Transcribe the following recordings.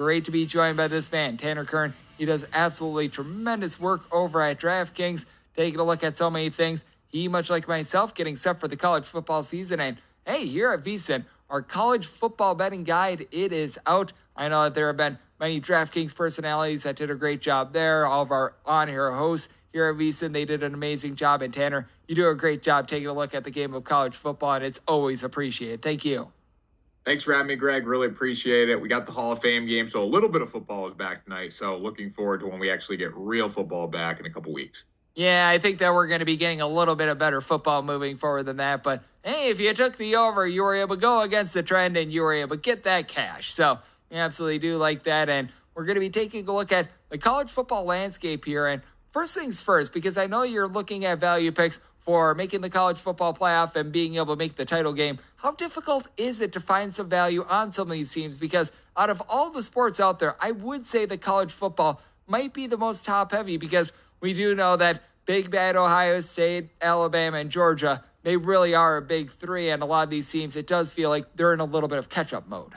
Great to be joined by this man, Tanner Kern. He does absolutely tremendous work over at DraftKings, taking a look at so many things. He, much like myself, getting set for the college football season. And hey, here at VSiN, our college football betting guide, it is out. I know that there have been many DraftKings personalities that did a great job there. All of our on-air hosts here at VSiN, they did an amazing job. And Tanner, you do a great job taking a look at the game of college football, and it's always appreciated. Thank you. Thanks for having me, Greg. Really appreciate it. We got the Hall of Fame game, so a little bit of football is back tonight. So looking forward to when we actually get real football back in a couple weeks. Yeah, I think that we're going to be getting a little bit of better football moving forward than that. But hey, if you took the over, you were able to go against the trend and you were able to get that cash. So we absolutely do like that. And we're going to be taking a look at the college football landscape here. And first things first, because I know you're looking at value picks for making the college football playoff and being able to make the title game. How difficult is it to find some value on some of these teams? Because out of all the sports out there, I would say that college football might be the most top heavy, because we do know that Big Bad Ohio State, Alabama, and Georgia, they really are a big three. And a lot of these teams, it does feel like they're in a little bit of catch-up mode.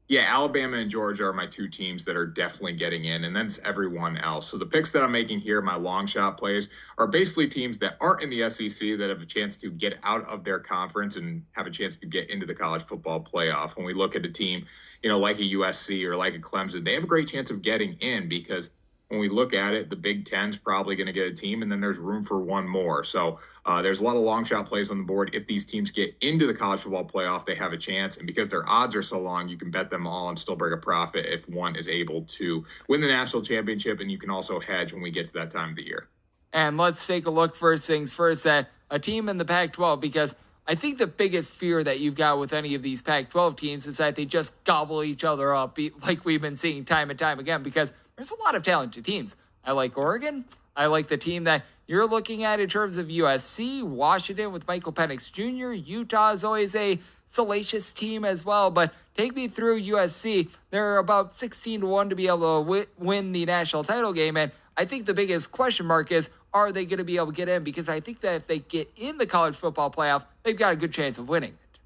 Yeah, Alabama and Georgia are my two teams that are definitely getting in, and that's everyone else. So the picks that I'm making here, my long shot plays, are basically teams that aren't in the SEC that have a chance to get out of their conference and have a chance to get into the college football playoff. When we look at a team, like a USC or like a Clemson, they have a great chance of getting in, because when we look at it, the Big Ten's probably going to get a team, and then there's room for one more. So there's a lot of long shot plays on the board. If these teams get into the college football playoff, they have a chance. And because their odds are so long, you can bet them all and still break a profit if one is able to win the national championship. And you can also hedge when we get to that time of the year. And let's take a look first things first at a team in the Pac-12, because I think the biggest fear that you've got with any of these Pac-12 teams is that they just gobble each other up, like we've been seeing time and time again, because there's a lot of talented teams. I like Oregon. I like the team that you're looking at in terms of USC, Washington with Michael Penix Jr. Utah is always a salacious team as well. But take me through USC. They're about 16-1 to be able to win the national title game. And I think the biggest question mark is, are they going to be able to get in? Because I think that if they get in the college football playoff, they've got a good chance of winning it.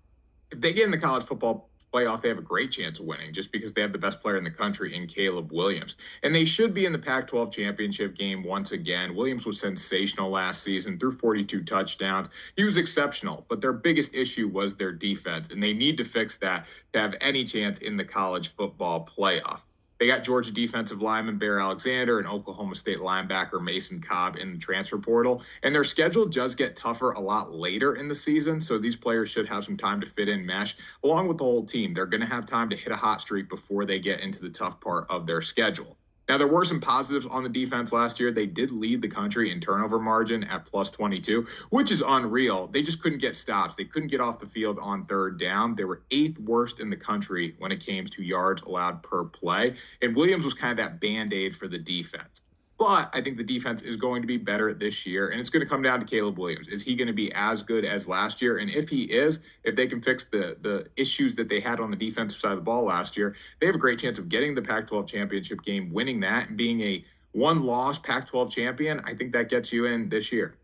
If they get in the college football playoff, they have a great chance of winning, just because they have the best player in the country in Caleb Williams. And they should be in the Pac-12 championship game once again. Williams was sensational last season, threw 42 touchdowns. He was exceptional, but their biggest issue was their defense, and they need to fix that to have any chance in the college football playoff. They got Georgia defensive lineman Bear Alexander and Oklahoma State linebacker Mason Cobb in the transfer portal. And their schedule does get tougher a lot later in the season, so these players should have some time to fit in mesh along with the whole team. They're going to have time to hit a hot streak before they get into the tough part of their schedule. Now, there were some positives on the defense last year. They did lead the country in turnover margin at plus 22, which is unreal. They just couldn't get stops. They couldn't get off the field on third down. They were 8th worst in the country when it came to yards allowed per play. And Williams was kind of that Band-Aid for the defense. But I think the defense is going to be better this year, and it's going to come down to Caleb Williams. Is he going to be as good as last year? And if he is, if they can fix the issues that they had on the defensive side of the ball last year, they have a great chance of getting the Pac-12 championship game, winning that, and being a one-loss Pac-12 champion. I think that gets you in this year.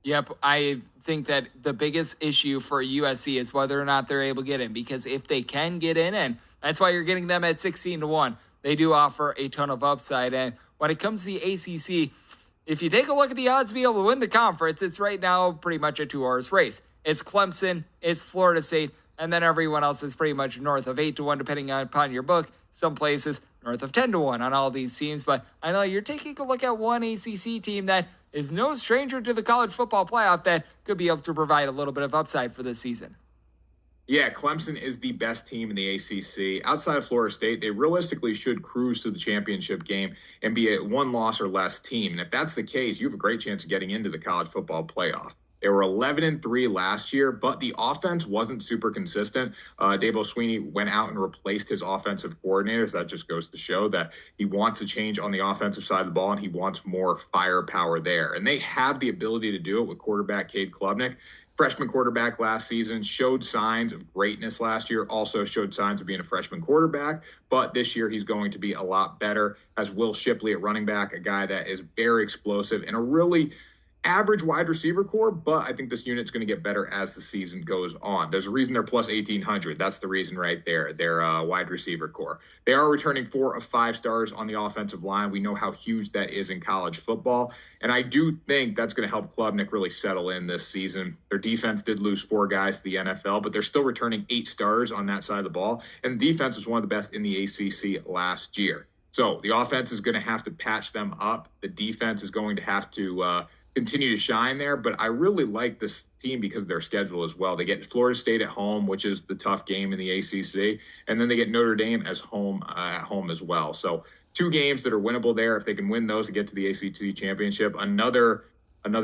Yep, I think that the biggest issue for USC is whether or not they're able to get in, because if they can get in, and that's why you're getting them at 16-1, they do offer a ton of upside. And when it comes to the ACC, if you take a look at the odds to be able to win the conference, it's right now pretty much a 2-horse race. It's Clemson, it's Florida State, and then everyone else is pretty much north of 8-1, depending upon your book. Some places north of 10-1 on all these teams. But I know you're taking a look at one ACC team that is no stranger to the college football playoff that could be able to provide a little bit of upside for this season. Yeah, Clemson is the best team in the ACC. Outside of Florida State, they realistically should cruise to the championship game and be a one-loss or less team. And if that's the case, you have a great chance of getting into the college football playoff. They were 11-3 last year, but the offense wasn't super consistent. Dabo Swinney went out and replaced his offensive coordinator. So that just goes to show that he wants a change on the offensive side of the ball, and he wants more firepower there. And they have the ability to do it with quarterback Cade Klubnik. Freshman quarterback last season, showed signs of greatness last year, also showed signs of being a freshman quarterback, but this year he's going to be a lot better. As Will Shipley at running back, a guy that is very explosive and a really average wide receiver core, but I think this unit's going to get better as the season goes on. There's a reason they're plus 1,800. That's the reason right there. Their wide receiver core. They are returning 4 of 5 stars on the offensive line. We know how huge that is in college football. And I do think that's going to help Klubnik really settle in this season. Their defense did lose 4 guys to the NFL, but they're still returning 8 stars on that side of the ball. And the defense was one of the best in the ACC last year. So the offense is going to have to patch them up. The defense is going to have to continue to shine there. But I really like this team because of their schedule as well. They get Florida State at home, which is the tough game in the ACC. And then they get Notre Dame as at home as well. So 2 games that are winnable there. If they can win those to get to the ACC championship, another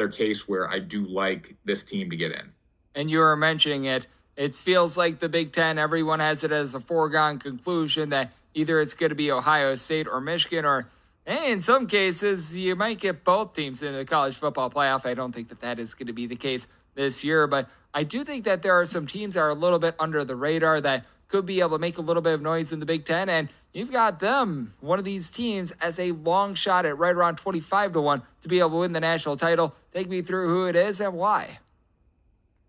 case where I do like this team to get in. And you were mentioning it. It feels like the Big Ten, everyone has it as a foregone conclusion that either it's going to be Ohio State or Michigan, or in some cases, you might get both teams in the college football playoff. I don't think that is going to be the case this year, but I do think that there are some teams that are a little bit under the radar that could be able to make a little bit of noise in the Big Ten, and you've got them, one of these teams, as a long shot at right around 25-1 to be able to win the national title. Take me through who it is and why.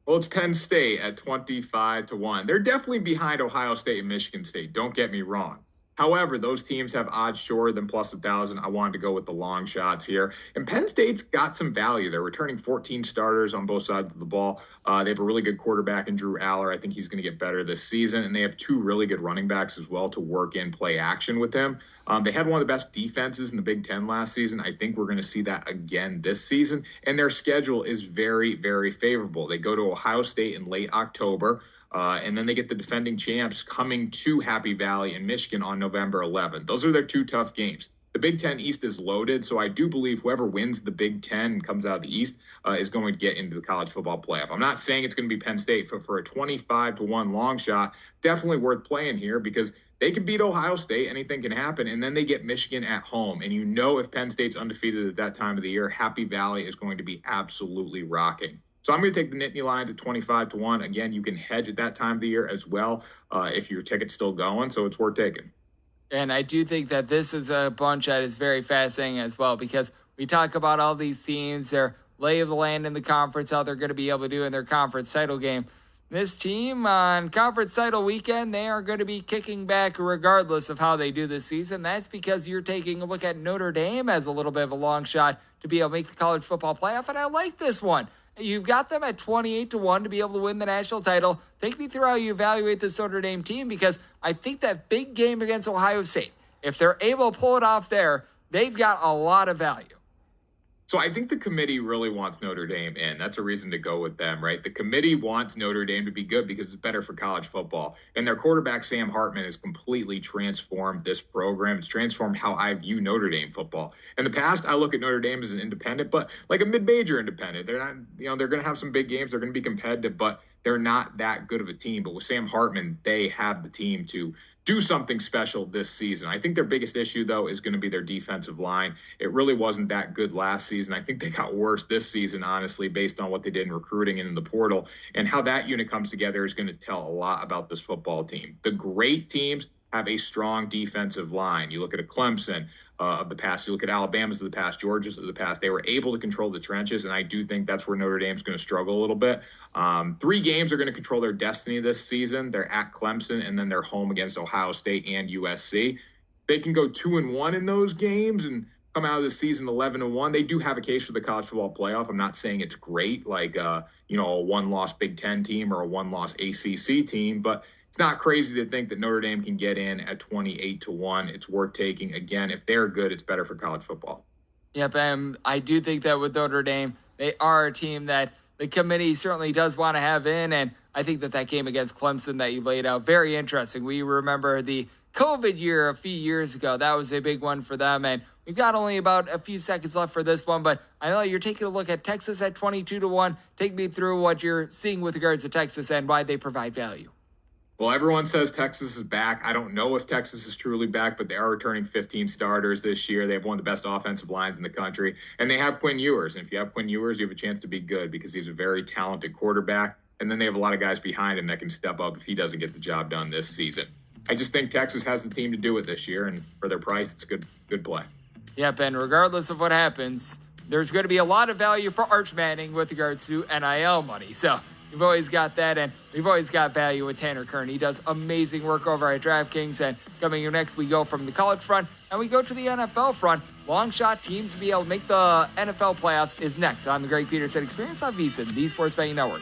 Well, it's Penn State at 25-1. They're definitely behind Ohio State and Michigan State. Don't get me wrong. However, those teams have odds shorter than plus 1,000. I wanted to go with the long shots here. And Penn State's got some value. They're returning 14 starters on both sides of the ball. They have a really good quarterback in Drew Aller. I think he's going to get better this season. And they have 2 really good running backs as well to work in play action with him. They had one of the best defenses in the Big Ten last season. I think we're going to see that again this season. And their schedule is very, very favorable. They go to Ohio State in late October. And then they get the defending champs coming to Happy Valley in Michigan on November 11th. Those are their 2 tough games. The Big Ten East is loaded, so I do believe whoever wins the Big Ten and comes out of the East is going to get into the college football playoff. I'm not saying it's going to be Penn State, but for a 25-1 long shot, definitely worth playing here because they can beat Ohio State. Anything can happen. And then they get Michigan at home. And you know if Penn State's undefeated at that time of the year, Happy Valley is going to be absolutely rocking. So I'm going to take the Nittany Lions at 25-1. Again, you can hedge at that time of the year as well if your ticket's still going. So it's worth taking. And I do think that this is a bunch that is very fascinating as well because we talk about all these teams, their lay of the land in the conference, how they're going to be able to do in their conference title game. This team on conference title weekend, they are going to be kicking back regardless of how they do this season. That's because you're taking a look at Notre Dame as a little bit of a long shot to be able to make the college football playoff, and I like this one. You've got them at 28-1 to be able to win the national title. Take me through how you evaluate this Notre Dame team because I think that big game against Ohio State, if they're able to pull it off there, they've got a lot of value. So I think the committee really wants Notre Dame in. That's a reason to go with them, right? The committee wants Notre Dame to be good because it's better for college football. And their quarterback, Sam Hartman, has completely transformed this program. It's transformed how I view Notre Dame football. In the past, I look at Notre Dame as an independent, but like a mid-major independent. They're not, they're going to have some big games. They're going to be competitive, but they're not that good of a team. But with Sam Hartman, they have the team to do something special this season. I think their biggest issue, though, is going to be their defensive line. It really wasn't that good last season. I think they got worse this season, honestly, based on what they did in recruiting and in the portal. And how that unit comes together is going to tell a lot about this football team. The great teams have a strong defensive line. You look at a Clemson of the past, you look at Alabama's of the past, Georgia's of the past. They were able to control the trenches, and I do think that's where Notre Dame's going to struggle a little bit. 3 games are going to control their destiny this season. They're at Clemson, and then they're home against Ohio State and USC. They can go 2-1 in those games and come out of the season 11-1. They do have a case for the college football playoff. I'm not saying it's great, like a one-loss Big Ten team or a one-loss ACC team, but it's not crazy to think that Notre Dame can get in at 28-1. It's worth taking. Again, if they're good, it's better for college football. Yep, and I do think that with Notre Dame, they are a team that the committee certainly does want to have in, and I think that game against Clemson that you laid out, very interesting. We remember the COVID year a few years ago. That was a big one for them, and we've got only about a few seconds left for this one, but I know you're taking a look at Texas at 22-1. Take me through what you're seeing with regards to Texas and why they provide value. Well, everyone says Texas is back. I don't know if Texas is truly back, but they are returning 15 starters this year. They have one of the best offensive lines in the country, and they have Quinn Ewers. And if you have Quinn Ewers, you have a chance to be good because he's a very talented quarterback. And then they have a lot of guys behind him that can step up if he doesn't get the job done this season. I just think Texas has the team to do it this year, and for their price, it's a good play. Yep, and regardless of what happens, there's going to be a lot of value for Arch Manning with regards to NIL money. So we've always got that, and we've always got value with Tanner Kern. He does amazing work over at DraftKings, and coming up next, we go from the college front, and we go to the NFL front. Long shot teams to be able to make the NFL playoffs is next on the Greg Peterson Experience on VSiN, the Sports Betting Network.